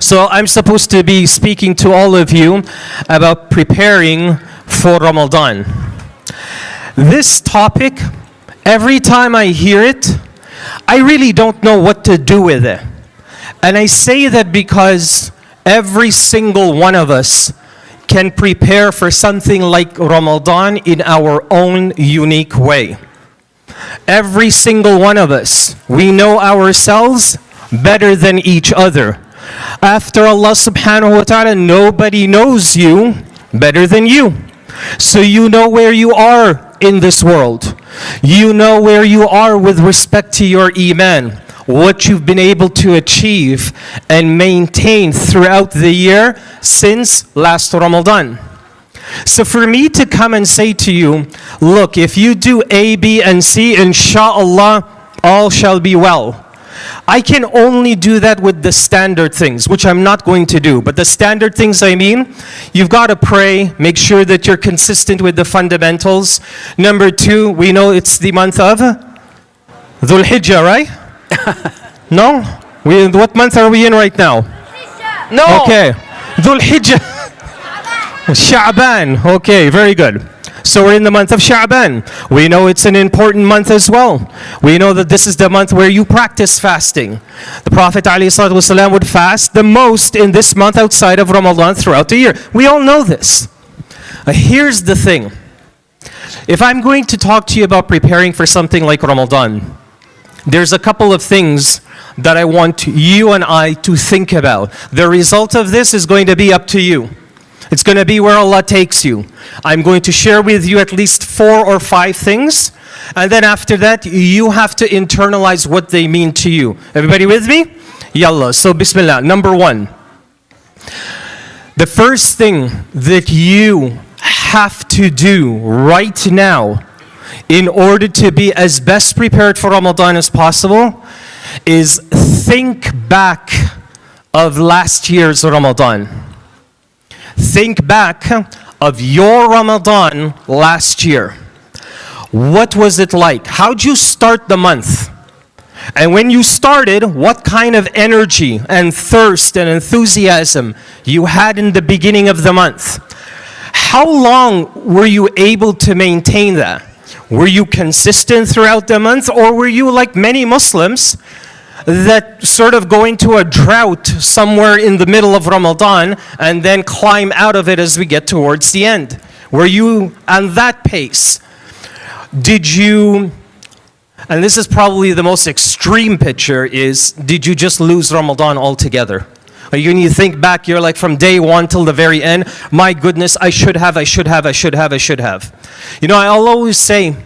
So I'm supposed to be speaking to all of you about preparing for Ramadan. This topic, every time I hear it, I really don't know what to do with it. And I say that because every single one of us can prepare for something like Ramadan in our own unique way. Every single one of us, we know ourselves better than each other. After Allah subhanahu wa ta'ala, nobody knows you better than you. So you know where you are in this world. You know where you are with respect to your iman, what you've been able to achieve and maintain throughout the year since last Ramadan. So for me to come and say to you, look, if you do A, B, and C, inshallah, all shall be well. I can only do that with the standard things, which I'm not going to do. But the standard things I mean, you've got to pray, make sure that you're consistent with the fundamentals. Number two, we know it's the month of Dhul Hijjah, right? No? What month are we in right now? No! Okay. Dhul Hijjah. Sha'ban. Okay, very good. So we're in the month of Sha'ban. We know it's an important month as well. We know that this is the month where you practice fasting. The Prophet ﷺ would fast the most in this month outside of Ramadan throughout the year. We all know this. Here's the thing. If I'm going to talk to you about preparing for something like Ramadan, there's a couple of things that I want you and I to think about. The result of this is going to be up to you. It's going to be where Allah takes you. I'm going to share with you at least 4 or 5 things. And then after that, you have to internalize what they mean to you. Everybody with me? Yallah. So Bismillah. Number 1. The first thing that you have to do right now in order to be as best prepared for Ramadan as possible is think back of last year's Ramadan. Think back of your Ramadan last year. What was it like? How'd you start the month? And when you started, what kind of energy and thirst and enthusiasm you had in the beginning of the month? How long were you able to maintain that? Were you consistent throughout the month, or were you like many Muslims that sort of go into a drought somewhere in the middle of Ramadan and then climb out of it as we get towards the end? Were you on that pace? Did you, and this is probably the most extreme picture, is did you just lose Ramadan altogether? When you think back, you're like from day one till the very end, my goodness, I should have. You know, I'll always say,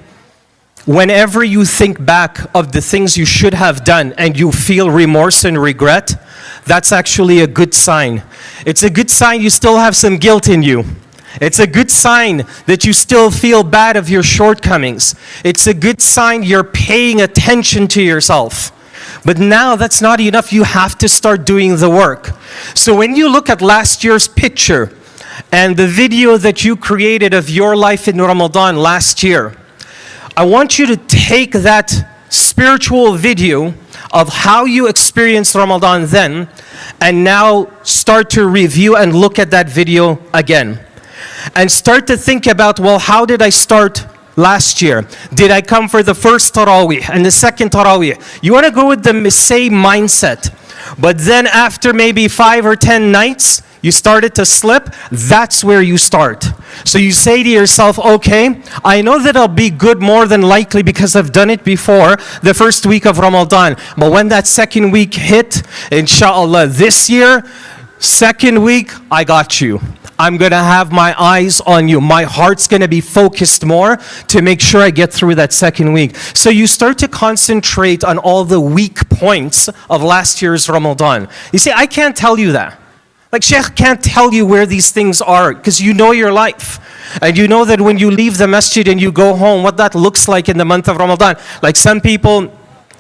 whenever you think back of the things you should have done and you feel remorse and regret, that's actually a good sign. It's a good sign you still have some guilt in you. It's a good sign that you still feel bad of your shortcomings. It's a good sign you're paying attention to yourself. But now that's not enough. You have to start doing the work. So when you look at last year's picture and the video that you created of your life in Ramadan last year, I want you to take that spiritual video of how you experienced Ramadan then and now start to review and look at that video again. And start to think about, well, how did I start last year? Did I come for the first Taraweeh and the second Taraweeh? You want to go with the same mindset. But then after maybe 5 or 10 nights, you started to slip, that's where you start. So you say to yourself, okay, I know that I'll be good more than likely because I've done it before, the first week of Ramadan. But when that second week hit, inshallah, this year, second week, I got you. I'm going to have my eyes on you. My heart's going to be focused more to make sure I get through that second week. So you start to concentrate on all the weak points of last year's Ramadan. You see, I can't tell you that. Like Sheikh can't tell you where these things are because you know your life. And you know that when you leave the masjid and you go home, what that looks like in the month of Ramadan. Like some people,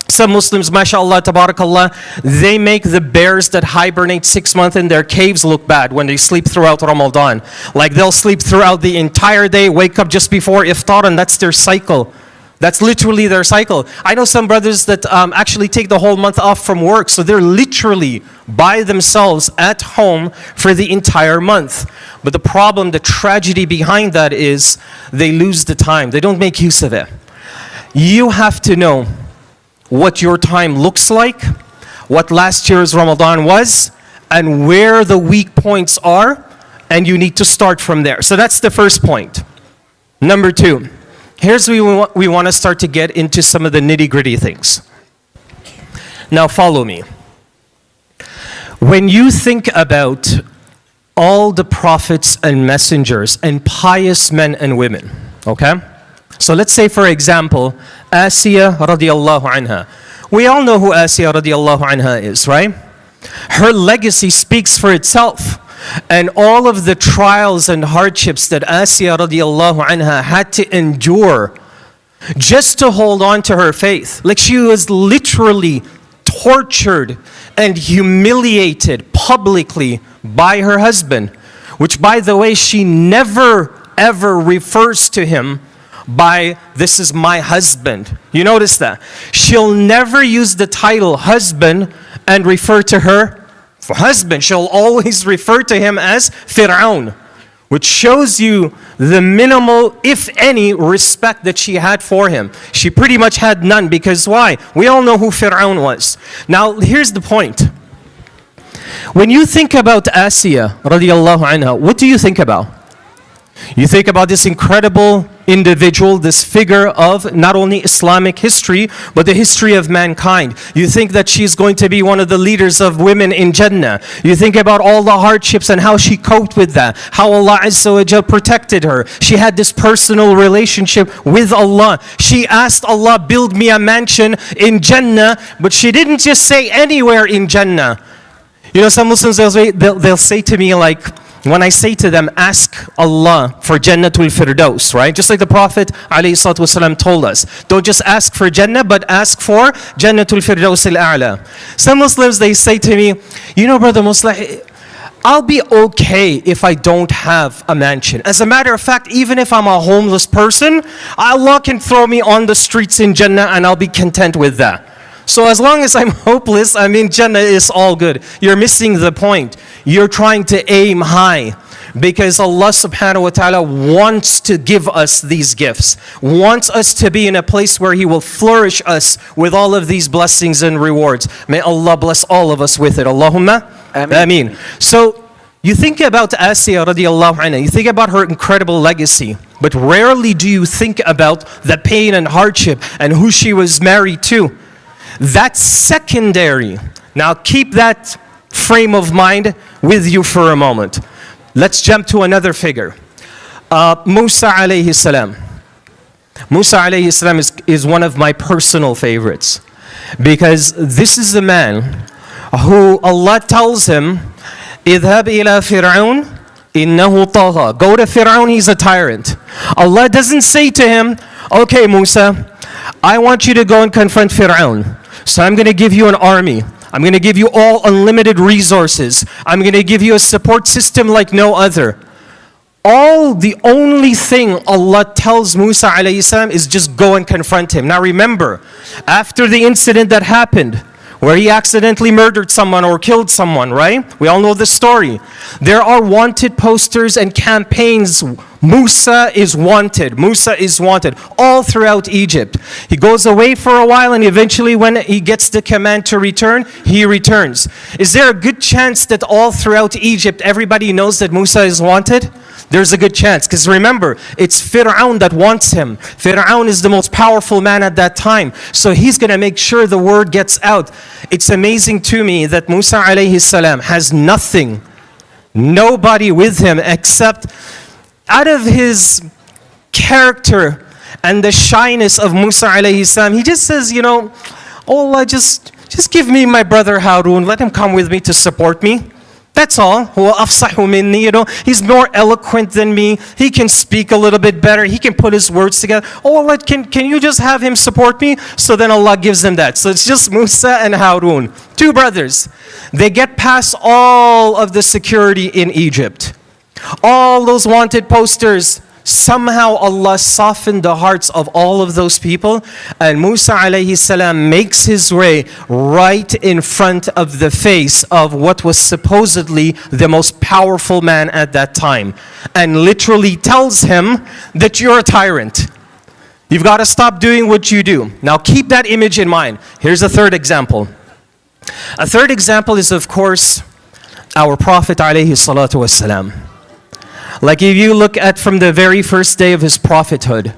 some Muslims, mashallah, tabarakallah, they make the bears that hibernate 6 months in their caves look bad when they sleep throughout Ramadan. Like they'll sleep throughout the entire day, wake up just before iftar, and that's their cycle. That's literally their cycle. I know some brothers that actually take the whole month off from work, so they're literally by themselves at home for the entire month. But the problem, the tragedy behind that is they lose the time. They don't make use of it. You have to know what your time looks like, what last year's Ramadan was, and where the weak points are, and you need to start from there. So that's the first point. Number two. Here's where we want to start to get into some of the nitty-gritty things. Now follow me. When you think about all the prophets and messengers and pious men and women, okay? So let's say, for example, Asiya radiallahu anha. We all know who Asiya radiallahu anha is, right? Her legacy speaks for itself. And all of the trials and hardships that Asiya radiallahu anha had to endure just to hold on to her faith. Like, she was literally tortured and humiliated publicly by her husband, which, by the way, she never ever refers to him by "this is my husband." You notice that? She'll never use the title husband and refer to her for husband. She'll always refer to him as Fir'aun, which shows you the minimal, if any, respect that she had for him. She pretty much had none, because why? We all know who Fir'aun was. Now, here's the point. When you think about Asiya radiallahu anha, what do you think about? You think about this incredible individual, this figure of not only Islamic history, but the history of mankind. You think that she's going to be one of the leaders of women in Jannah. You think about all the hardships and how she coped with that, how Allah Azza wa Jal protected her. She had this personal relationship with Allah. She asked Allah, build me a mansion in Jannah, but she didn't just say anywhere in Jannah. You know, some Muslims, they'll say to me, like, when I say to them, ask Allah for Jannatul Firdaus, right? Just like the Prophet ﷺ told us. Don't just ask for Jannah, but ask for Jannatul Firdaus al-A'la. Some Muslims, they say to me, you know, Brother Muslim, I'll be okay if I don't have a mansion. As a matter of fact, even if I'm a homeless person, Allah can throw me on the streets in Jannah and I'll be content with that. So as long as I'm hopeless, I mean, Jannah is all good. You're missing the point. You're trying to aim high, because Allah subhanahu wa ta'ala wants to give us these gifts, wants us to be in a place where He will flourish us with all of these blessings and rewards. May Allah bless all of us with it. Allahumma ameen. So you think about Asiya radiallahu anha, you think about her incredible legacy, but rarely do you think about the pain and hardship and who she was married to. That's secondary. Now keep that frame of mind with you for a moment. Let's jump to another figure. Musa alayhi salam. Musa alayhi salam is one of my personal favorites, because this is the man who Allah tells him, اذهب إلى فرعون إنه طغى. Go to Fir'aun, he's a tyrant. Allah doesn't say to him, okay Musa, I want you to go and confront Fir'aun. So I'm going to give you an army. I'm going to give you all unlimited resources. I'm going to give you a support system like no other. The only thing Allah tells Musa alayhi salam is just go and confront him. Now remember, after the incident that happened, where he accidentally murdered someone or killed someone, right? We all know the story. There are wanted posters and campaigns. Musa is wanted. Musa is wanted all throughout Egypt. He goes away for a while, and eventually when he gets the command to return, he returns. Is there a good chance that all throughout Egypt everybody knows that Musa is wanted? There's a good chance, because remember, it's Fir'aun that wants him. Fir'aun is the most powerful man at that time, so he's going to make sure the word gets out. It's amazing to me that Musa alayhi salam has nothing, nobody with him, except out of his character and the shyness of Musa alayhi salam, he just says, you know, oh Allah, just give me my brother Harun, let him come with me to support me. That's all. هو أفصح مني, you know, he's more eloquent than me. He can speak a little bit better. He can put his words together. Oh Allah, can you just have him support me? So then Allah gives them that. So it's just Musa and Harun, two brothers. They get past all of the security in Egypt. All those wanted posters, somehow Allah softened the hearts of all of those people, and Musa alayhi salam makes his way right in front of the face of what was supposedly the most powerful man at that time, and literally tells him that you're a tyrant. You've got to stop doing what you do. Now keep that image in mind. Here's a third example. A third example is, of course, our Prophet alayhi salatu wassalam. Like if you look at from the very first day of his prophethood,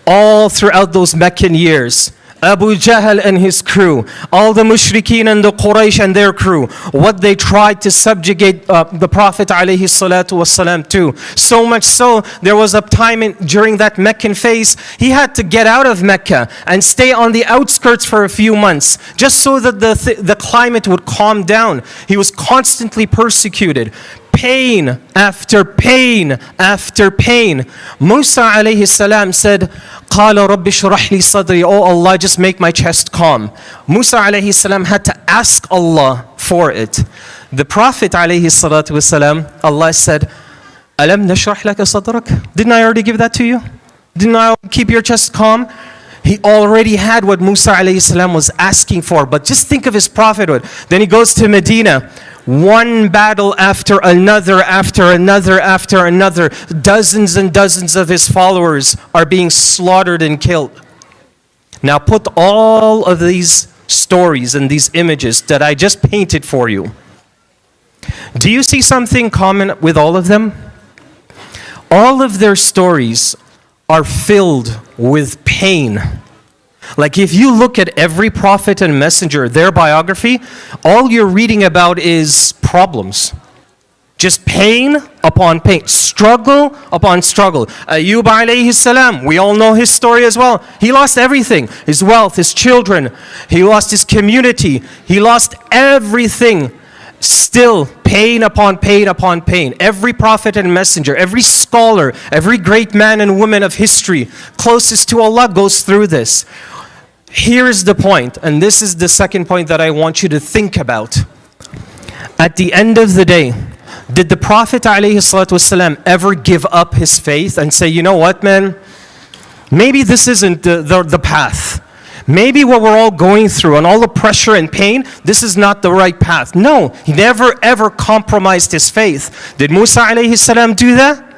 all throughout those Meccan years, Abu Jahl and his crew, all the mushrikeen and the Quraysh and their crew, what they tried to subjugate the Prophet alayhi salatu wasalam to. So much so, there was a time during that Meccan phase, he had to get out of Mecca and stay on the outskirts for a few months, just so that the climate would calm down. He was constantly persecuted. Pain after pain after pain. Musa alayhi salam said, قَالَ رَبِّ اشْرَحْ لِي صَدْرِي, Oh Allah, just make my chest calm. Musa alayhi salam had to ask Allah for it. The Prophet alayhi salatu wasalam, Allah said, أَلَمْ نَشْرَحْ لَكَ صَدْرَكَ? Didn't I already give that to you? Didn't I keep your chest calm? He already had what Musa alayhi salam was asking for, but just think of his prophethood. Then he goes to Medina. One battle after another, after another, after another. Dozens and dozens of his followers are being slaughtered and killed. Now put all of these stories and these images that I just painted for you. Do you see something common with all of them? All of their stories are filled with pain. Like if you look at every prophet and messenger, their biography, all you're reading about is problems. Just pain upon pain, struggle upon struggle. Ayyub alayhi salam, we all know his story as well. He lost everything, his wealth, his children. He lost his community. He lost everything. Still, pain upon pain upon pain. Every prophet and messenger, every scholar, every great man and woman of history closest to Allah goes through this. Here is the point, and this is the second point that I want you to think about. At the end of the day, did the Prophet ﷺ ever give up his faith and say, you know what, man, maybe this isn't the path. Maybe what we're all going through and all the pressure and pain, this is not the right path. No, he never ever compromised his faith. Did Musa alayhi salam do that?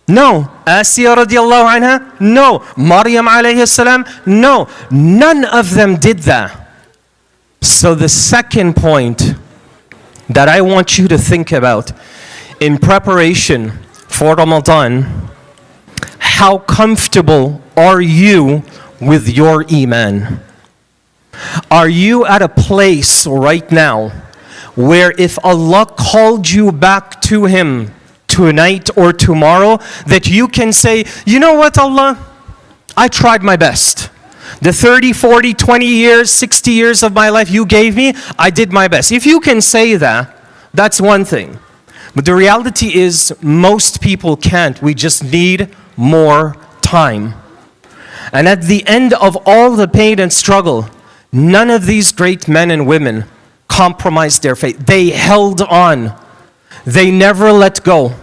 No. Asiya radiallahu anha? No. Maryam alayhi salam? No. None of them did that. So the second point that I want you to think about in preparation for Ramadan, how comfortable are you with your iman? Are you at a place right now where if Allah called you back to Him tonight or tomorrow, that you can say, you know what, Allah, I tried my best. The 30, 40, 20 years, 60 years of my life you gave me, I did my best. If you can say that, that's one thing. But the reality is most people can't. We just need more time. And at the end of all the pain and struggle, none of these great men and women compromised their faith. They held on. They never let go.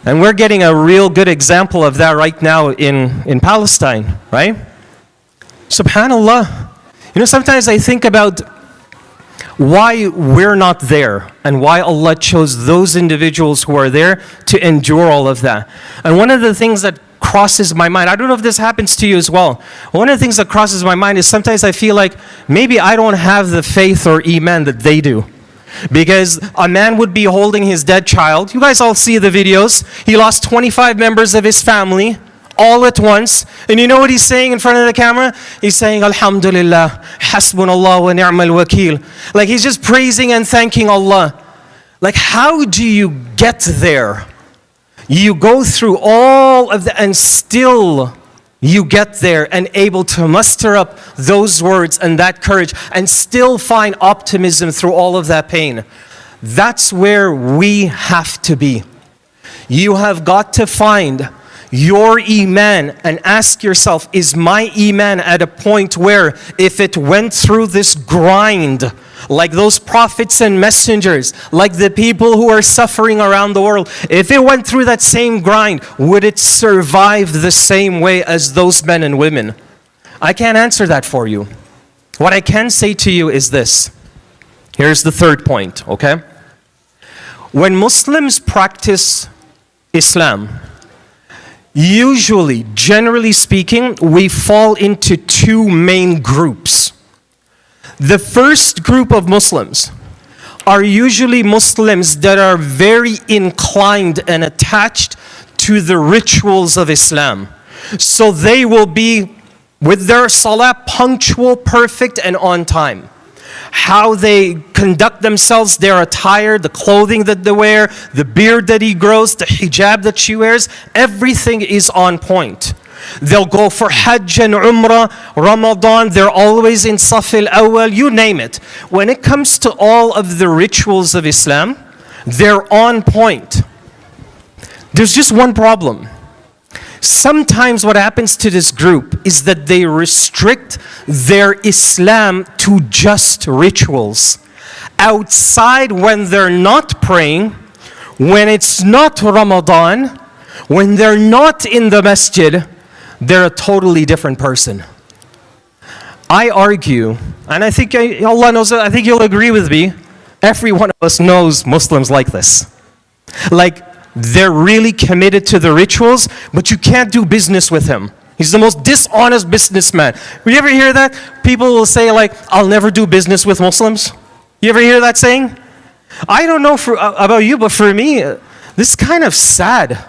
And we're getting a real good example of that right now in Palestine, right? Subhanallah. You know, sometimes I think about why we're not there and why Allah chose those individuals who are there to endure all of that. And one of the things that crosses my mind, I don't know if this happens to you as well, one of the things that crosses my mind is sometimes I feel like maybe I don't have the faith or iman that they do. Because a man would be holding his dead child. You guys all see the videos. He lost 25 members of his family all at once. And you know what he's saying in front of the camera? He's saying, Alhamdulillah, hasbunallah wa ni'mal wakil. Like he's just praising and thanking Allah. Like how do you get there? You go through all of that and still you get there and able to muster up those words and that courage and still find optimism through all of that pain. That's where we have to be. You have got to find your iman and ask yourself, is my iman at a point where if it went through this grind, like those prophets and messengers, like the people who are suffering around the world, if it went through that same grind, would it survive the same way as those men and women? I can't answer that for you. What I can say to you is this. Here's the third point, okay? When Muslims practice Islam, usually, generally speaking, we fall into two main groups. The first group of Muslims are usually Muslims that are very inclined and attached to the rituals of Islam. So they will be, with their salah, punctual, perfect, and on time. How they conduct themselves, their attire, the clothing that they wear, the beard that he grows, the hijab that she wears, everything is on point. They'll go for Hajj and Umrah, Ramadan, they're always in Saf al-Awwal, you name it. When it comes to all of the rituals of Islam, they're on point. There's just one problem. Sometimes what happens to this group is that they restrict their Islam to just rituals. Outside, when they're not praying, when it's not Ramadan, when they're not in the masjid, they're a totally different person. I argue, and I think Allah knows it, I think you'll agree with me, every one of us knows Muslims like this. Like, they're really committed to the rituals, but you can't do business with him. He's the most dishonest businessman. You ever hear that? People will say like, I'll never do business with Muslims. You ever hear that saying? I don't know about you, but for me, this is kind of sad.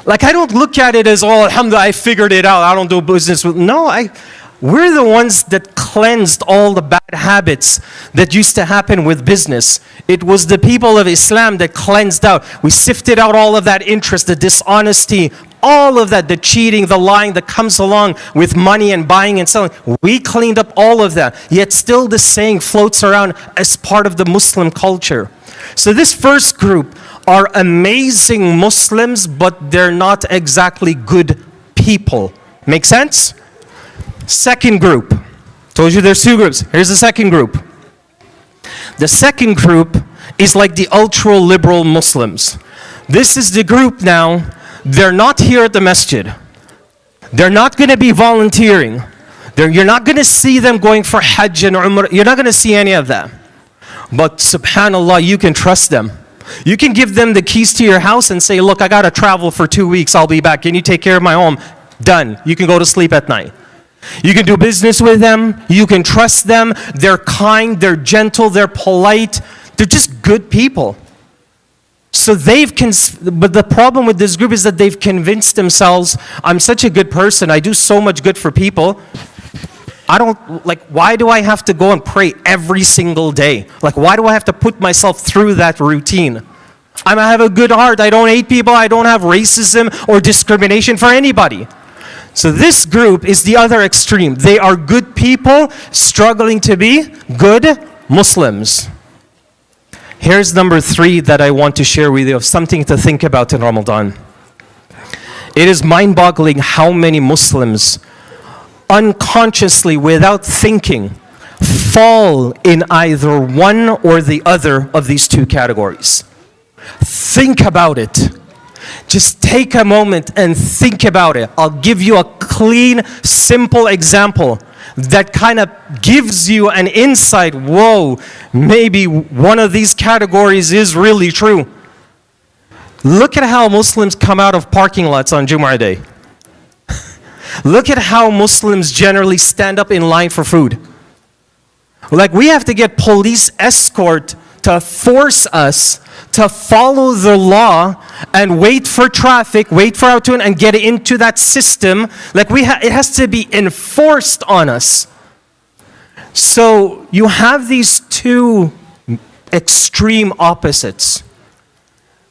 Like, I don't look at it as, oh, alhamdulillah, I figured it out, I don't do business with, no, we're the ones that cleansed all the bad habits that used to happen with business. It was the people of Islam that cleansed out. We sifted out all of that interest, the dishonesty, all of that, the cheating, the lying that comes along with money and buying and selling. We cleaned up all of that. Yet still the saying floats around as part of the Muslim culture. So this first group are amazing Muslims, but they're not exactly good people. Make sense? Second group. Told you there's two groups. Here's the second group. The second group is like the ultra-liberal Muslims. This is the group now, they're not here at the masjid. They're not going to be volunteering. You're not going to see them going for Hajj and Umrah. You're not going to see any of that. But subhanAllah, you can trust them. You can give them the keys to your house and say, look, I got to travel for 2 weeks. I'll be back. Can you take care of my home? Done. You can go to sleep at night. You can do business with them. You can trust them. They're kind. They're gentle. They're polite. They're just good people. So but the problem with this group is that they've convinced themselves, I'm such a good person. I do so much good for people. Why do I have to go and pray every single day? Like, why do I have to put myself through that routine? I have a good heart. I don't hate people. I don't have racism or discrimination for anybody. So this group is the other extreme. They are good people struggling to be good Muslims. Here's number 3 that I want to share with you of something to think about in Ramadan. It is mind-boggling how many Muslims unconsciously, without thinking, fall in either one or the other of these two categories. Think about it. Just take a moment and think about it. I'll give you a clean, simple example that kind of gives you an insight. Whoa, maybe one of these categories is really true. Look at how Muslims come out of parking lots on Jumu'ah Day. Look at how Muslims generally stand up in line for food. Like, we have to get police escort to force us to follow the law and wait for traffic, wait for our turn and get into that system. Like, it has to be enforced on us. So you have these two extreme opposites.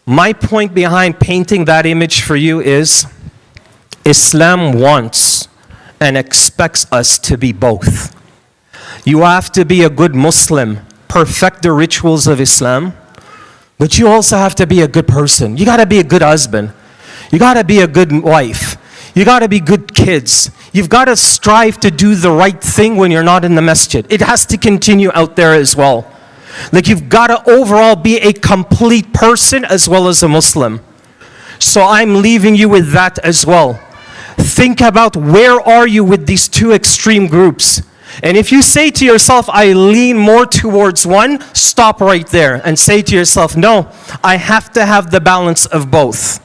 My point behind painting that image for you is Islam wants and expects us to be both. You have to be a good Muslim, perfect the rituals of Islam, but you also have to be a good person. You got to be a good husband. You gotta be a good wife. You gotta be good kids. You've gotta strive to do the right thing when you're not in the masjid. It has to continue out there as well. Like you've gotta overall be a complete person as well as a Muslim. So I'm leaving you with that as well. Think about where are you with these two extreme groups. And if you say to yourself, I lean more towards one, stop right there and say to yourself, no, I have to have the balance of both.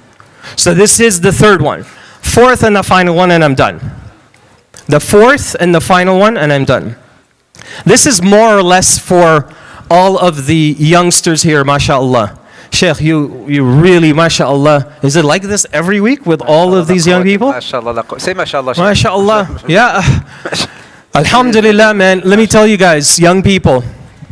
So this is the third one. Fourth and the final one, and I'm done. The fourth and the final one, and I'm done. This is more or less for all of the youngsters here, mashallah. Sheikh, you really, mashallah. Is it like this every week with all of these young people? Mashallah. Say mashallah. Mashallah. Yeah. Alhamdulillah, man. Let me tell you guys, young people.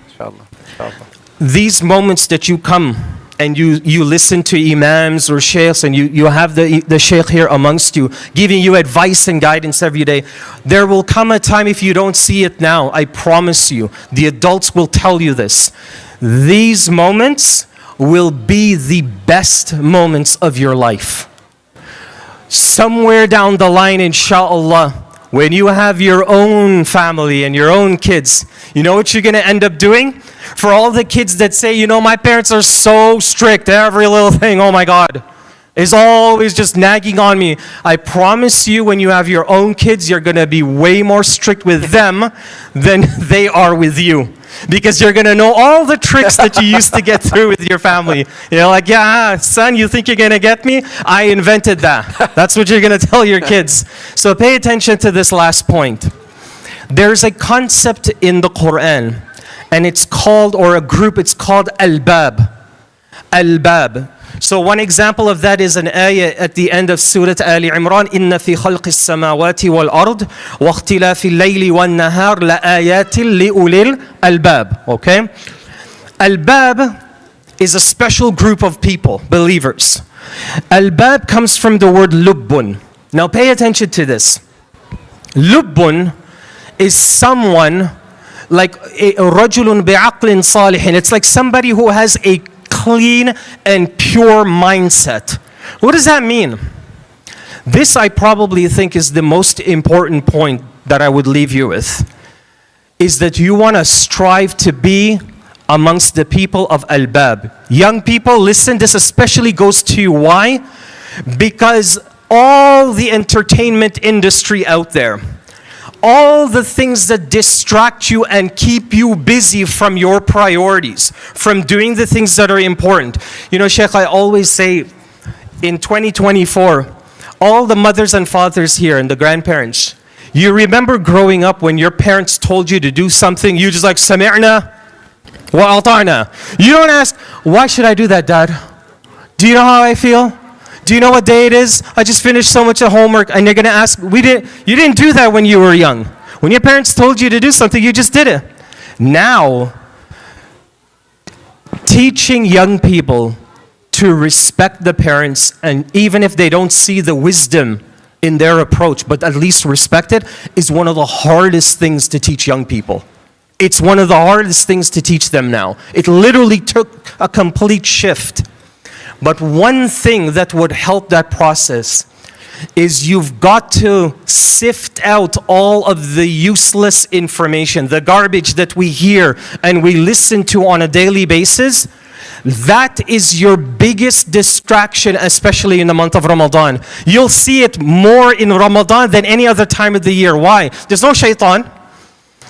Inshallah. Inshallah. These moments that you come and you listen to imams or sheikhs and you have the sheikh here amongst you, giving you advice and guidance every day. There will come a time, if you don't see it now, I promise you, the adults will tell you this. These moments will be the best moments of your life. Somewhere down the line, inshallah, when you have your own family and your own kids, you know what you're going to end up doing? For all the kids that say, you know, my parents are so strict, every little thing, oh my God, is always just nagging on me. I promise you, when you have your own kids, you're going to be way more strict with them than they are with you. Because you're going to know all the tricks that you used to get through with your family. You're like, yeah, son, you think you're going to get me? I invented that. That's what you're going to tell your kids. So pay attention to this last point. There's a concept in the Quran, and it's called, or a group, it's called al-bab. Al-bab. So one example of that is an ayah at the end of Surah Ali Imran, إِنَّ فِي خَلْقِ السَّمَاوَاتِ وَالْأَرْضِ وَاخْتِلَافِ اللَّيْلِ وَالنَّهَارِ لَآيَاتٍ لِأُولِي الْأَلْبَابِ. Okay? Al-bab is a special group of people, believers. Al-bab comes from the word lubbun. Now pay attention to this. Lubbun is someone like a رَجُلٌ بِعَقْلٍ صَالِحٍ. It's like somebody who has a clean and pure mindset. What does that mean? This, I probably think, is the most important point that I would leave you with, is that you want to strive to be amongst the people of al-bab. Young people, listen, this especially goes to you. Why? Because all the entertainment industry out there, all the things that distract you and keep you busy from your priorities, from doing the things that are important. You know, Sheikh, I always say, in 2024, all the mothers and fathers here and the grandparents, you remember growing up when your parents told you to do something, you just like, سمعنا وأطعنا. You don't ask, why should I do that, Dad? Do you know how I feel? Do you know what day it is? I just finished so much of homework. And you're going to ask, you didn't do that when you were young. When your parents told you to do something, you just did it. Now, teaching young people to respect the parents, and even if they don't see the wisdom in their approach, but at least respect it, is one of the hardest things to teach young people. It's one of the hardest things to teach them now. It literally took a complete shift. But one thing that would help that process is you've got to sift out all of the useless information, the garbage that we hear and we listen to on a daily basis. That is your biggest distraction, especially in the month of Ramadan. You'll see it more in Ramadan than any other time of the year. Why? There's no shaitan.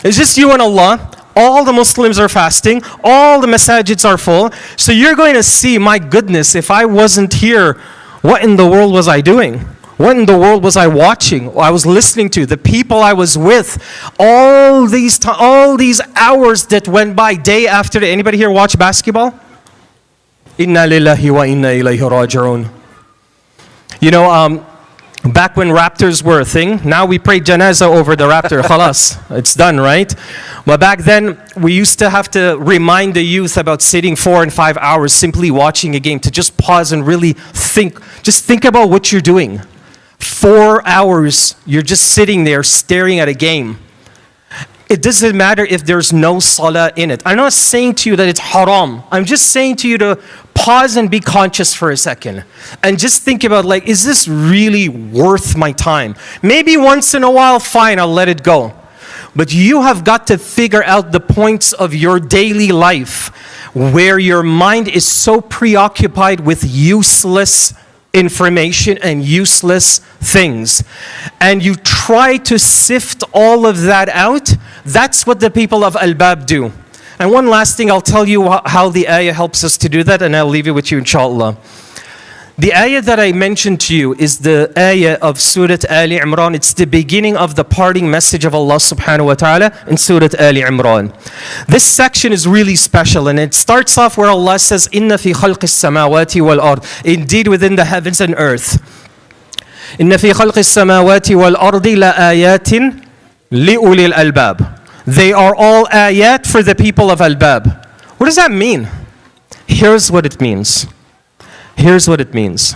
It's just you and Allah. All the Muslims are fasting. All the masajids are full. So you're going to see, my goodness, if I wasn't here, what in the world was I doing? What in the world was I watching? I was listening to, the people I was with, all these hours that went by day after day. Anybody here watch basketball? Inna lillahi wa inna ilayhi raji'un. You know, back when Raptors were a thing, now we pray janazah over the Raptor. Khalas, it's done, right? But back then, we used to have to remind the youth about sitting 4 and 5 hours simply watching a game, to just pause and really think. Just think about what you're doing. 4 hours, you're just sitting there staring at a game. It doesn't matter if there's no salah in it. I'm not saying to you that it's haram. I'm just saying to you to pause and be conscious for a second. And just think about, like, is this really worth my time? Maybe once in a while, fine, I'll let it go. But you have got to figure out the points of your daily life where your mind is so preoccupied with useless information and useless things. And you try to sift all of that out. That's what the people of Al-Bab do. And one last thing, I'll tell you how the ayah helps us to do that, and I'll leave it with you, inshallah. The ayah that I mentioned to you is the ayah of Surah Ali Imran. It's the beginning of the parting message of Allah subhanahu wa ta'ala in Surah Ali Imran. This section is really special, and it starts off where Allah says, إِنَّ فِي خَلْقِ السَّمَاوَاتِ وَالْأَرْضِ. Indeed, within the heavens and earth. إِنَّ فِي خَلْقِ السَّمَاوَاتِ وَالْأَرْضِ لَآيَاتٍ لِأُولِي الْأَلْبَابِ. They are all ayat for the people of Al-Bab. What does that mean? Here's what it means. Here's what it means.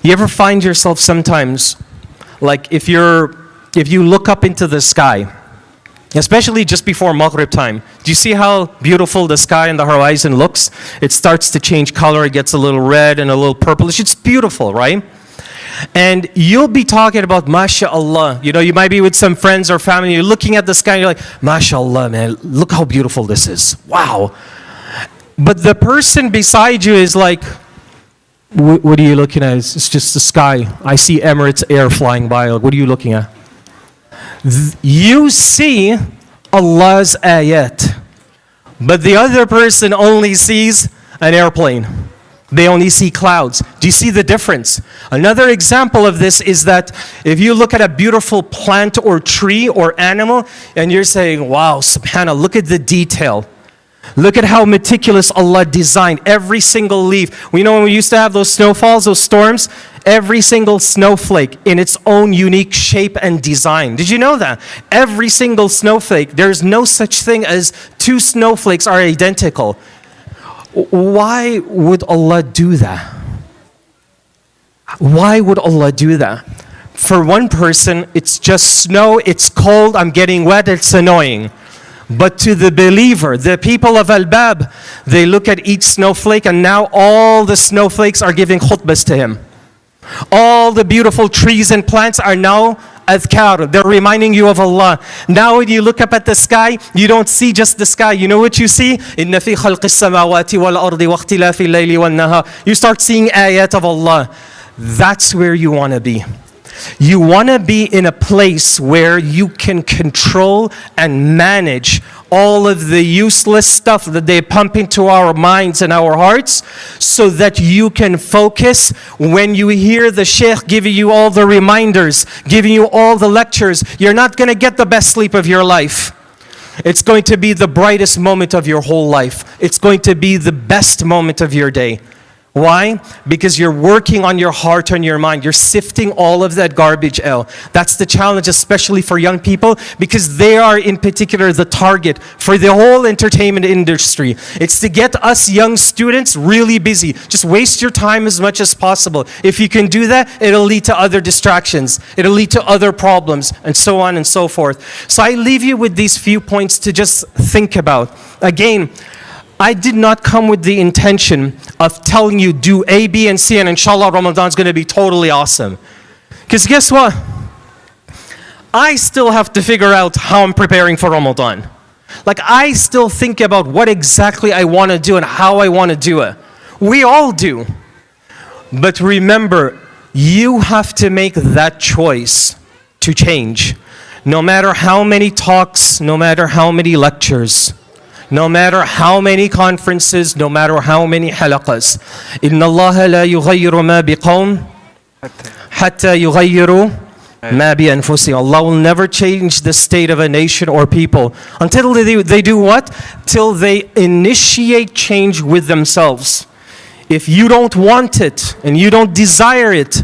You ever find yourself sometimes, like if you look up into the sky, especially just before Maghrib time, do you see how beautiful the sky and the horizon looks? It starts to change color, it gets a little red and a little purplish. It's beautiful, right? And you'll be talking about, MashaAllah. You know, you might be with some friends or family, you're looking at the sky, and you're like, MashaAllah, man, look how beautiful this is. Wow. But the person beside you is like, what are you looking at? It's just the sky. I see Emirates Air flying by. What are you looking at? You see Allah's ayat. But the other person only sees an airplane. They only see clouds. Do you see the difference? Another example of this is that if you look at a beautiful plant or tree or animal and you're saying, wow, subhanAllah, look at the detail. Look at how meticulous Allah designed every single leaf. We know when we used to have those snowfalls, those storms, every single snowflake in its own unique shape and design. Did you know that? Every single snowflake, there's no such thing as two snowflakes are identical. Why would Allah do that? Why would Allah do that? For one person, it's just snow, it's cold, I'm getting wet, it's annoying. But to the believer, the people of Al-Bab, they look at each snowflake and now all the snowflakes are giving khutbahs to him. All the beautiful trees and plants are now adhkar. They're reminding you of Allah. Now when you look up at the sky, you don't see just the sky. You know what you see? إِنَّ فِي خَلْقِ السَّمَاوَاتِ وَالْأَرْضِ وَاخْتِلَافِ اللَّيْلِ وَالنَّهَارِ. You start seeing ayat of Allah. That's where you want to be. You want to be in a place where you can control and manage all of the useless stuff that they pump into our minds and our hearts, so that you can focus when you hear the Sheikh giving you all the reminders, giving you all the lectures. You're not going to get the best sleep of your life. It's going to be the brightest moment of your whole life. It's going to be the best moment of your day. Why? Because you're working on your heart and your mind. You're sifting all of that garbage out. That's the challenge, especially for young people, because they are in particular the target for the whole entertainment industry. It's to get us young students really busy. Just waste your time as much as possible. If you can do that, it'll lead to other distractions. It'll lead to other problems, and so on and so forth. So I leave you with these few points to just think about. Again, I did not come with the intention of telling you do A, B, and C, and inshallah Ramadan's going to be totally awesome. Because guess what? I still have to figure out how I'm preparing for Ramadan. Like, I still think about what exactly I want to do and how I want to do it. We all do. But remember, you have to make that choice to change. No matter how many talks, no matter how many lectures, no matter how many conferences, no matter how many halaqas. إِنَّ اللَّهَ لَا يُغَيِّرُ مَا بِقَوْمٍ حَتَّى يُغَيِّرُوا مَا بِأَنفُسِهِمْ. Allah will never change the state of a nation or people until they do what? Till they initiate change with themselves. If you don't want it and you don't desire it,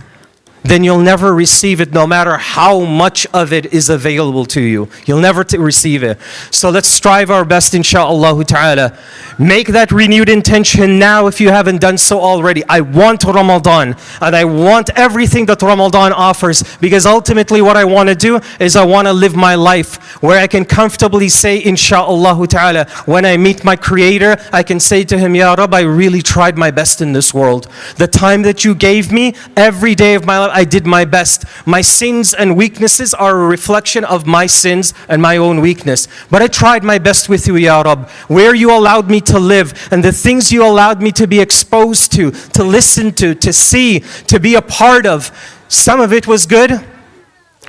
then you'll never receive it, no matter how much of it is available to you. You'll never receive it. So let's strive our best, insha'Allah ta'ala. Make that renewed intention now if you haven't done so already. I want Ramadan, and I want everything that Ramadan offers, because ultimately what I want to do is I want to live my life where I can comfortably say, insha'Allah ta'ala, when I meet my Creator, I can say to Him, Ya Rabb, I really tried my best in this world. The time that you gave me, every day of my life, I did my best. My sins and weaknesses are a reflection of my sins and my own weakness. But I tried my best with you, Ya Rabb. Where you allowed me to live, and the things you allowed me to be exposed to listen to see, to be a part of, some of it was good,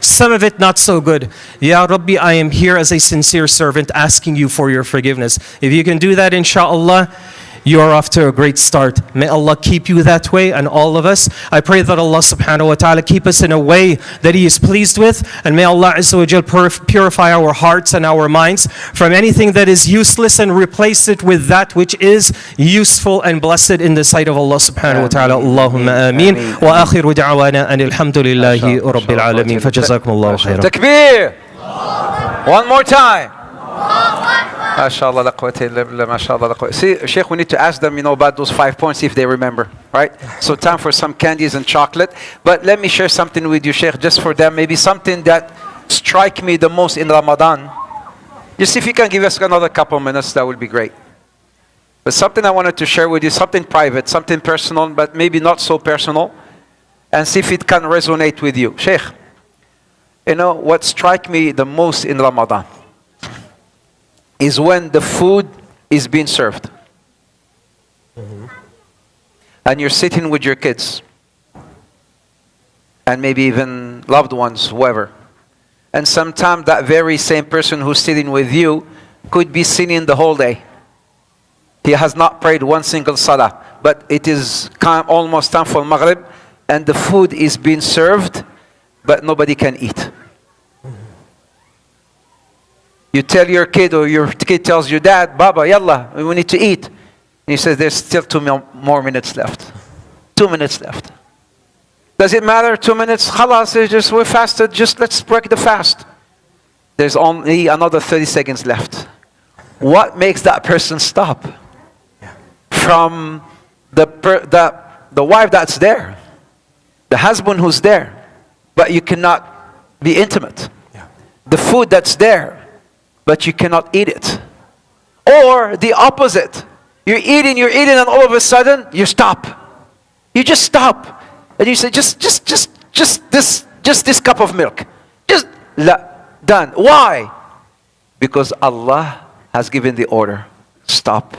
some of it not so good. Ya Rabbi, I am here as a sincere servant asking you for your forgiveness. If you can do that, insha'Allah, you are off to a great start. May Allah keep you that way, and all of us. I pray that Allah subhanahu wa ta'ala keep us in a way that He is pleased with, and may Allah azza wa jal purify our hearts and our minds from anything that is useless and replace it with that which is useful and blessed in the sight of Allah subhanahu wa ta'ala. Allahumma ameen. Wa akhiru da'wana anil hamdulillahi rabbil alameen. Fajazakumullahu khairan. Takbir! One more time. MashaAllah, la quwwata illa billah, MashaAllah, la quwwata. See, Sheikh, we need to ask them, about those 5 points, if they remember, right? So time for some candies and chocolate. But let me share something with you, Sheikh, just for them. Maybe something that strike me the most in Ramadan. Just if you can give us another couple minutes, that would be great. But something I wanted to share with you, something private, something personal, but maybe not so personal, and see if it can resonate with you. Sheikh, what strike me the most in Ramadan is when the food is being served. And you're sitting with your kids, and maybe even loved ones, whoever. And sometimes that very same person who's sitting with you could be sinning the whole day. He has not prayed one single salah, but it is almost time for Maghrib, and the food is being served, but nobody can eat. You tell your kid, or your kid tells you, Dad, Baba, yalla, we need to eat. And he says, there's still 2 more minutes left. 2 minutes left. Does it matter? 2 minutes? Khalas, we're fasted, just let's break the fast. There's only another 30 seconds left. What makes that person stop? From the wife that's there, the husband who's there, but you cannot be intimate. The food that's there, but you cannot eat it. Or the opposite. You're eating, and all of a sudden, you stop. You just stop. And you say, just this cup of milk. Done. Why? Because Allah has given the order, stop.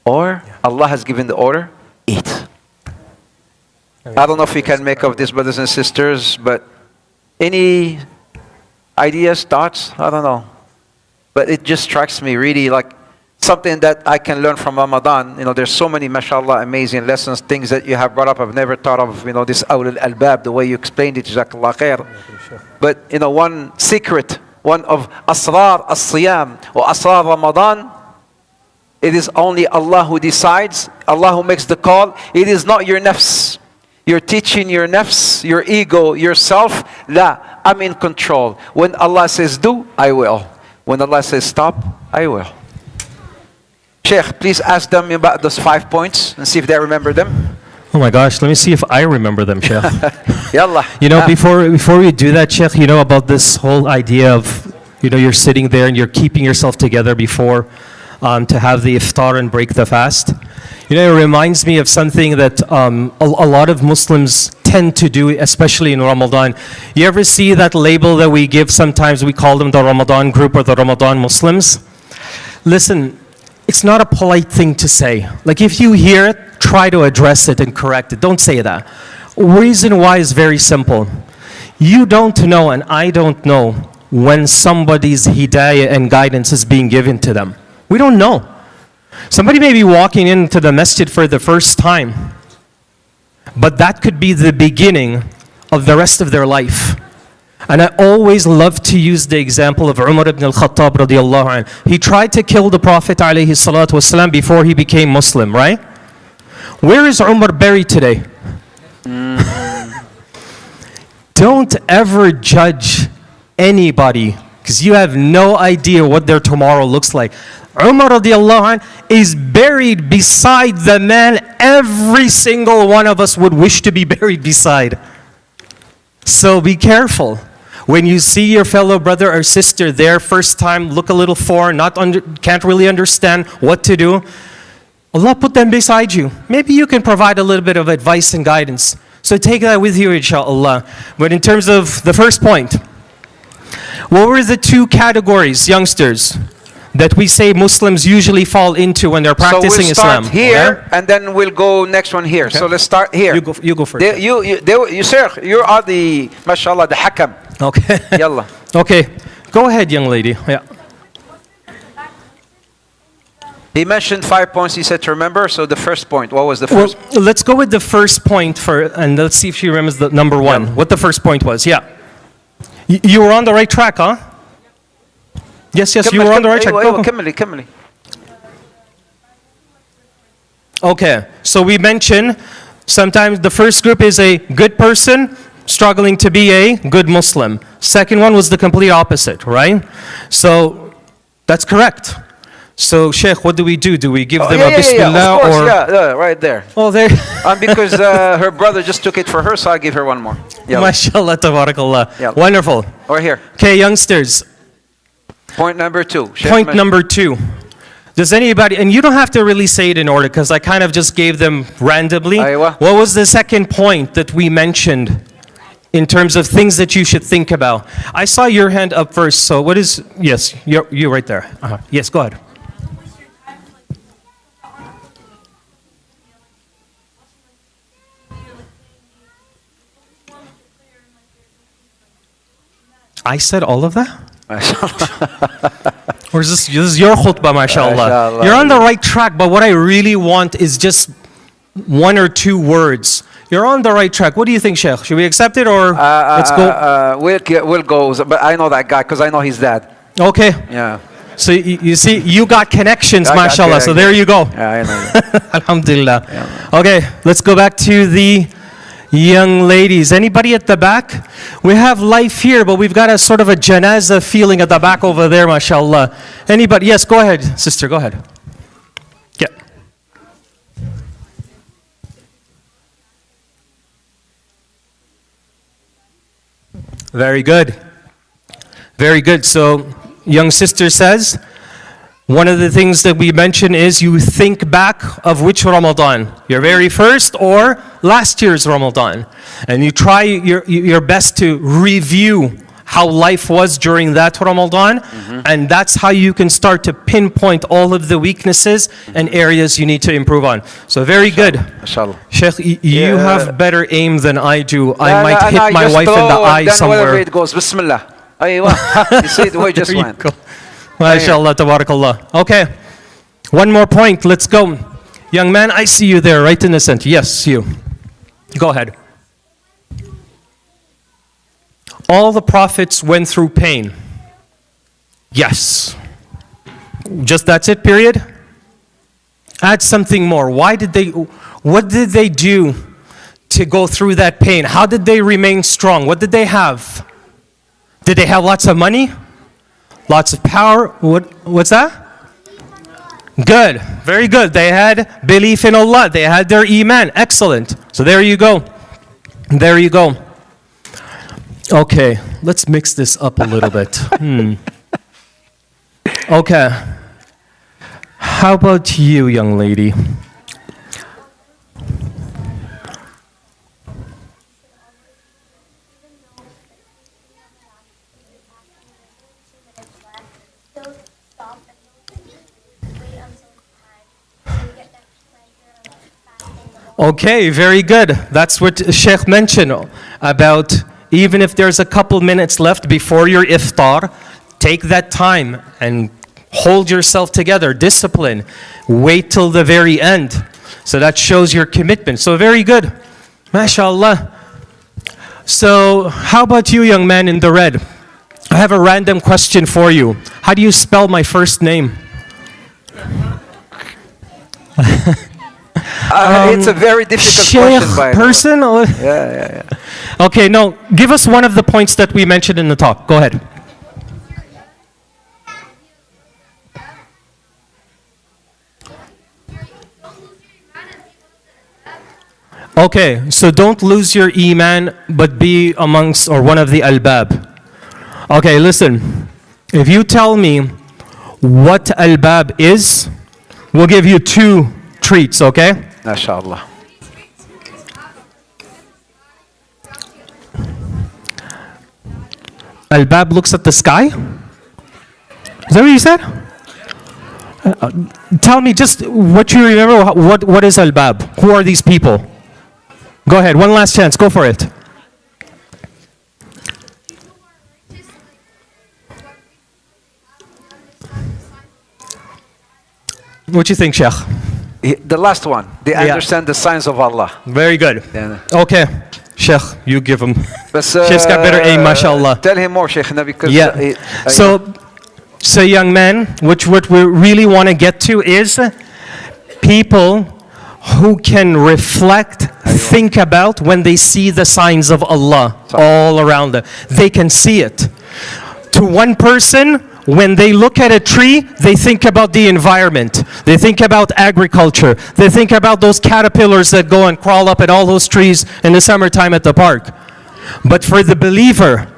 Or Allah has given the order, eat. I don't know if we can make of this, brothers and sisters, but any ideas, thoughts? I don't know. But it just strikes me really like something that I can learn from Ramadan. There's so many, mashallah, amazing lessons, things that you have brought up I've never thought of, this awlul albab, the way you explained it, jazakallah khair. But, one secret, one of asrar as-siyam or asrar Ramadan, it is only Allah who decides, Allah who makes the call. It is not your nafs. You're teaching your nafs, your ego, yourself, la, I'm in control. When Allah says do, I will. When Allah says stop, I will. Sheikh, please ask them about those 5 points and see if they remember them. Oh my gosh, let me see if I remember them, Sheikh. Yallah. Before we do that, Sheikh, about this whole idea of, you're sitting there and you're keeping yourself together before to have the iftar and break the fast. It reminds me of something that a lot of Muslims tend to do, especially in Ramadan. You ever see that label that we give sometimes? We call them the Ramadan group or the Ramadan Muslims. Listen, it's not a polite thing to say. Like if you hear it, try to address it and correct it. Don't say that. Reason why is very simple. You don't know and I don't know when somebody's hidayah and guidance is being given to them. We don't know. Somebody may be walking into the masjid for the first time, but that could be the beginning of the rest of their life. And I always love to use the example of Umar ibn al-Khattab radiallahu anhu. He tried to kill the Prophet alayhi salatu wasalam before he became Muslim, right? Where is Umar buried today? don't ever judge anybody because you have no idea what their tomorrow looks like. Umar radiallahu anh is buried beside the man every single one of us would wish to be buried beside. So be careful. When you see your fellow brother or sister there first time, look a little foreign, can't really understand what to do, Allah put them beside you. Maybe you can provide a little bit of advice and guidance. So take that with you, inshallah. But in terms of the first point, what were the two categories, youngsters, that we say Muslims usually fall into when they're practicing Islam? So we'll start here, and then we'll go next one here. Okay. So let's start here. You go first. You sir, you are the, mashallah, the hakam. Okay. Yalla. Okay. Go ahead, young lady. Yeah. He mentioned 5 points he said to remember. So the first point, what was the first? Well, let's go with the first point and let's see if she remembers the number one. Yeah. What the first point was. Yeah. You were on the right track, huh? Yes, you were on the right track. Go. كملي. Okay. So we mentioned sometimes the first group is a good person struggling to be a good Muslim. Second one was the complete opposite, right? So that's correct. So, Sheikh, what do we do? Do we give them a bismillah of course, or? Yeah, right there. Oh, there. Because her brother just took it for her, so I give her one more. MashaAllah, tabarakallah. Yalla. Wonderful. Or here. Okay, youngsters. Point number 2. Point number 2. Does anybody, and you don't have to really say it in order because I kind of just gave them randomly. Aywa. What was the second point that we mentioned in terms of things that you should think about? I saw your hand up first, so what is, yes, you're right there. Yes, go ahead. I said all of that? Or is this is your khutbah, mashallah? You're on the right track, but what I really want is just 1 or 2 words. You're on the right track. What do you think, Sheikh? Should we accept it or let's go? We'll go, but I know that guy because I know his dad. Okay. Yeah. So you see, you got connections, mashallah. So there you go. Yeah, I know. Alhamdulillah. Yeah. Okay, let's go back to the young ladies. Anybody at the back? We have life here, but we've got a sort of a janaza feeling at the back over there, mashallah. Anybody? Yes, go ahead, sister, go ahead. Yeah. Very good. Very good. So, young sister says, one of the things that we mention is you think back of which Ramadan, your very first or last year's Ramadan. And you try your best to review how life was during that Ramadan. And that's how you can start to pinpoint all of the weaknesses and areas you need to improve on. So very good. Inshallah. Sheikh, you have better aim than I do. I might hit my wife in the eye somewhere. Wherever it goes, Bismillah. You see the way it just went. MashaAllah, tabarakallah. Okay, one more point, let's go. Young man, I see you there, right in the center. Yes, you. Go ahead. All the prophets went through pain. Yes. Just that's it, period? Add something more. What did they do to go through that pain? How did they remain strong? What did they have? Did they have lots of money? Lots of power? What's that? Good. Very good. They had belief in Allah. They had their iman. Excellent. So there you go. There you go. Okay. Let's mix this up a little bit. Okay. How about you, young lady? Okay, very good. That's what Sheikh mentioned about even if there's a couple minutes left before your iftar, take that time and hold yourself together, discipline, wait till the very end. So that shows your commitment. So very good. MashaAllah. So how about you, young man in the red? I have a random question for you. How do you spell my first name? It's a very difficult question, by the way. Person? Yeah. Okay, no, give us one of the points that we mentioned in the talk. Go ahead. Okay, so don't lose your iman, but be amongst or one of the albab. Okay, listen. If you tell me what albab is, we'll give you 2 treats, okay? MashaAllah. Albab looks at the sky? Is that what you said? Tell me just what you remember. What is albab? Who are these people? Go ahead, one last chance. Go for it. What do you think, Sheikh? The last one. They understand the signs of Allah. Very good. Yeah. Okay. Sheikh, you give him. But, Sheikh's got better aim, mashallah. Tell him more, Sheikh, because So young man, what we really want to get to is people who can reflect, think about when they see the signs of Allah all around them. They can see it. To one person, when they look at a tree, they think about the environment. They think about agriculture. They think about those caterpillars that go and crawl up at all those trees in the summertime at the park. But for the believer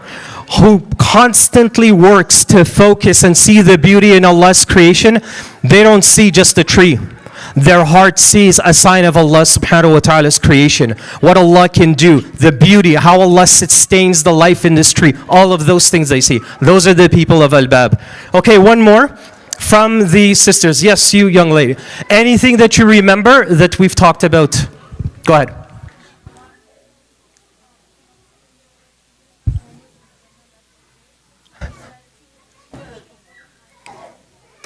who constantly works to focus and see the beauty in Allah's creation, they don't see just a tree. Their heart sees a sign of Allah subhanahu wa ta'ala's creation. What Allah can do, the beauty, how Allah sustains the life in this tree. All of those things they see. Those are the people of Al-Bab. Okay, one more from the sisters. Yes, you young lady. Anything that you remember that we've talked about? Go ahead.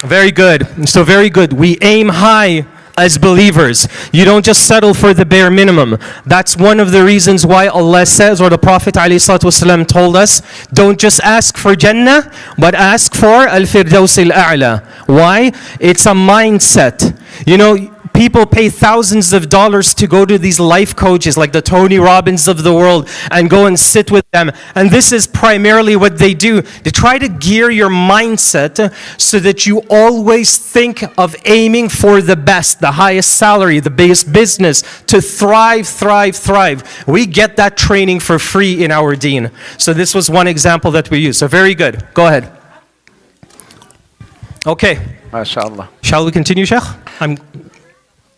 Very good. So very good. We aim high as believers. You don't just settle for the bare minimum. That's one of the reasons why Allah says, or the Prophet ﷺ told us, don't just ask for Jannah, but ask for Al-Firdaus Al-A'la. Why? It's a mindset. You know, people pay thousands of dollars to go to these life coaches like the Tony Robbins of the world and go and sit with them. And this is primarily what they do. They try to gear your mindset so that you always think of aiming for the best, the highest salary, the best business, to thrive, thrive, thrive. We get that training for free in our deen. So this was one example that we use. So very good. Go ahead. Okay. MashaAllah. Shall we continue, Sheikh?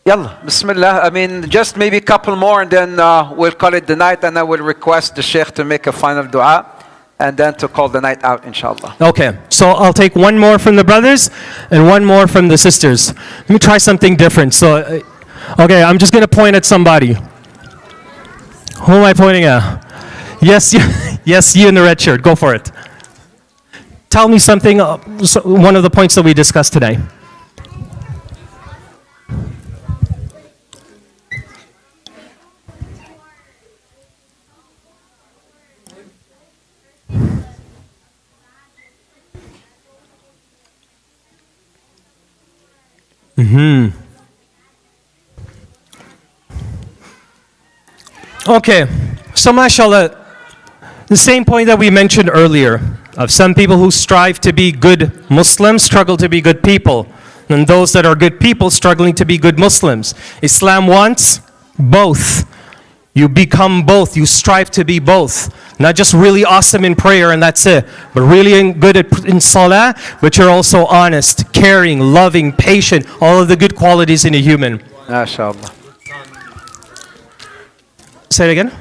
Yalla, Bismillah. I mean, just maybe a couple more and then we'll call it the night, and I will request the Sheikh to make a final dua and then to call the night out, inshallah. Okay, so I'll take one more from the brothers and one more from the sisters. Let me try something different. So, okay, I'm just going to point at somebody. Who am I pointing at? Yes, yes, you in the red shirt. Go for it. Tell me something, one of the points that we discussed today. Okay, so mashallah, the same point that we mentioned earlier, of some people who strive to be good Muslims struggle to be good people, and those that are good people struggling to be good Muslims. Islam wants both. You become both, you strive to be both. Not just really awesome in prayer and that's it, but really good in salah, but you're also honest, caring, loving, patient, all of the good qualities in a human. MashaAllah. Say it again.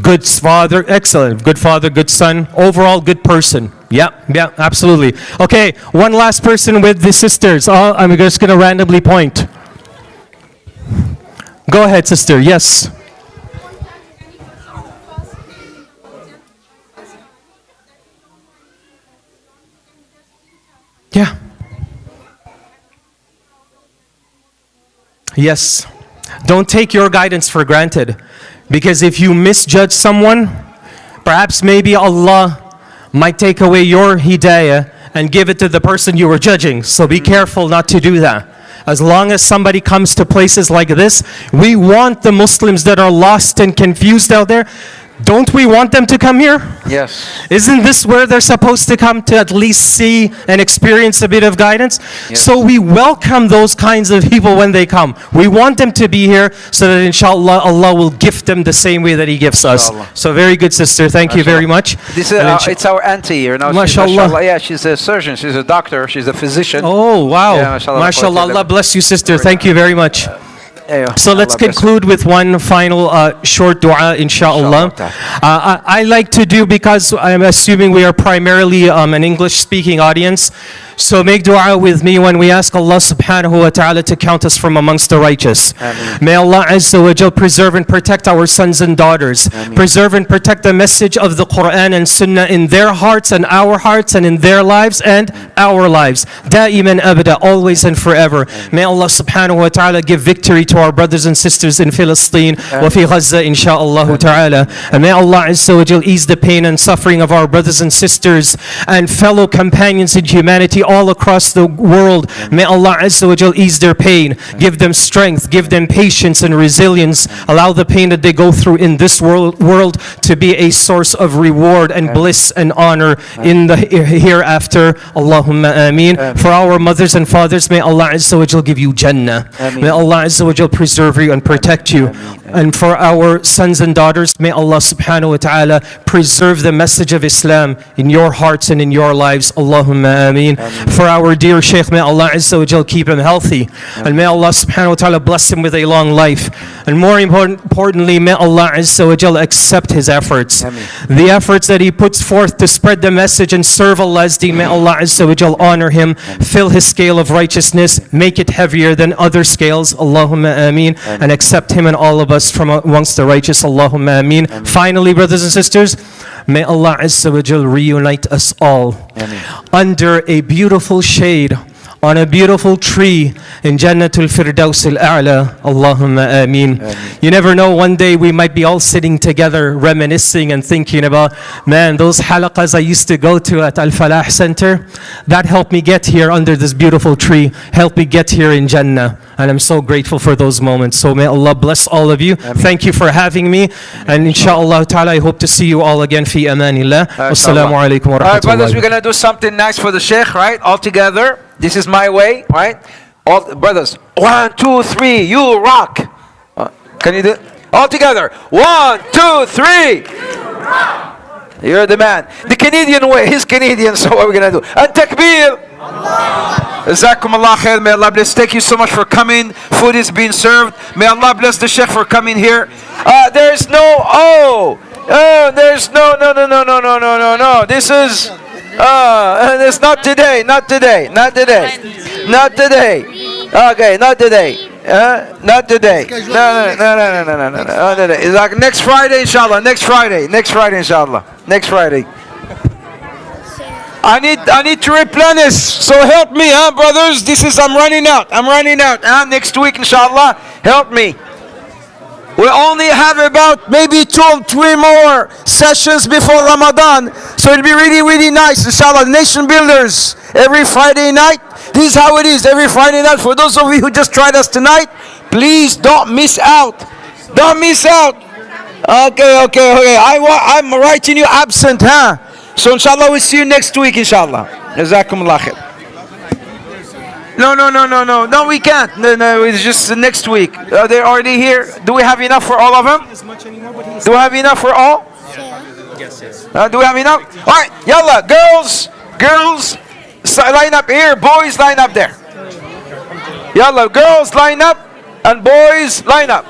Good father, excellent. Good father, good son, overall good person. Yeah, absolutely. Okay, one last person with the sisters. I'm just going to randomly point. Go ahead, sister. Yes. Yeah. Yes. Don't take your guidance for granted. Because if you misjudge someone, perhaps maybe Allah might take away your hidayah and give it to the person you were judging. So be careful not to do that. As long as somebody comes to places like this, we want the Muslims that are lost and confused out there. Don't we want them to come here? Yes. Isn't this where they're supposed to come to at least see and experience a bit of guidance? Yes. So we welcome those kinds of people when they come. We want them to be here so that inshallah Allah will gift them the same way that He gifts us. Inshallah. So very good, sister. Thank you very much. This is, it's our auntie here now. MashaAllah. Yeah, she's a surgeon, she's a doctor, she's a physician. Oh, wow. Yeah, mashallah. MashaAllah. Allah bless you, sister. Thank you very much. So let's conclude with one final short dua, inshallah. I like to do, because I'm assuming we are primarily an English-speaking audience, so make dua with me when we ask Allah subhanahu wa ta'ala to count us from amongst the righteous. Ameen. May Allah azza wa jal preserve and protect our sons and daughters. Ameen. Preserve and protect the message of the Quran and Sunnah in their hearts and our hearts and in their lives and our lives. Da'iman abada, always and forever. May Allah subhanahu wa ta'ala give victory to our brothers and sisters in Palestine wa fi Gaza, insha'Allah ta'ala. And may Allah azza wa jal ease the pain and suffering of our brothers and sisters and fellow companions in humanity all across the world. May Allah azza wa jal ease their pain, give them strength, give them patience and resilience. Allow the pain that they go through in this world to be a source of reward and bliss and honor in the hereafter. Allahumma ameen. For our mothers and fathers, may Allah azza wa jal give you Jannah. May Allah azza wa jal preserve you and protect you. And for our sons and daughters, may Allah subhanahu wa ta'ala preserve the message of Islam in your hearts and in your lives. Allahumma ameen. For our dear Sheikh, may Allah azza wa jal keep him healthy. And may Allah subhanahu wa ta'ala bless him with a long life. And more importantly, may Allah azza wa jal accept his efforts. The efforts that he puts forth to spread the message and serve Allah's deen, may Allah azza wa jal honor him, fill his scale of righteousness, make it heavier than other scales. Allahumma ameen. And accept him and all of us from amongst the righteous. Allahumma ameen. Finally, brothers and sisters, may Allah azza wa jal reunite us all under a beautiful shade on a beautiful tree in Jannatul Firdaus al-A'la. Allahumma ameen. You never know, one day we might be all sitting together reminiscing and thinking about, man, those halaqas I used to go to at Al-Falah Center, that helped me get here under this beautiful tree, helped me get here in Jannah. And I'm so grateful for those moments. So may Allah bless all of you. Thank you for having me. And inshallah ta'ala, I hope to see you all again fi amanillah. Wassalamu alaikum wa rahmatullahi. All right, brothers, we're going to do something nice for the Sheikh, right? All together. This is my way, right? All brothers. 1, 2, 3. You rock. Can you do it? All together. 1, 2, 3. You're the man. The Canadian way. He's Canadian, so what are we going to do? And takbir. Jazakum Allah khair. May Allah bless. Thank you so much for coming. Food is being served. May Allah bless the Sheikh for coming here. There's no, there's no. This is, it's not today, not today. Okay, not today. Not today. No. It's like next Friday, inshallah. Next Friday, inshallah. Next Friday. I need to replenish. So help me, brothers. I'm running out. Next week, inshallah. Help me. We only have about maybe 2 or 3 more sessions before Ramadan. So it'll be really, really nice. Inshallah, nation builders. Every Friday night. This is how it is. Every Friday night. For those of you who just tried us tonight, please don't miss out. Don't miss out. Okay. I'm writing you absent, So inshallah, we'll see you next week, inshallah. Jazakumullah khair. No, we can't. No, it's just next week. They're already here. Do we have enough for all of them? Do we have enough for all? Yes. Do we have enough? All right, yalla, girls, line up here. Boys, line up there. Yalla, girls, line up, and boys, line up.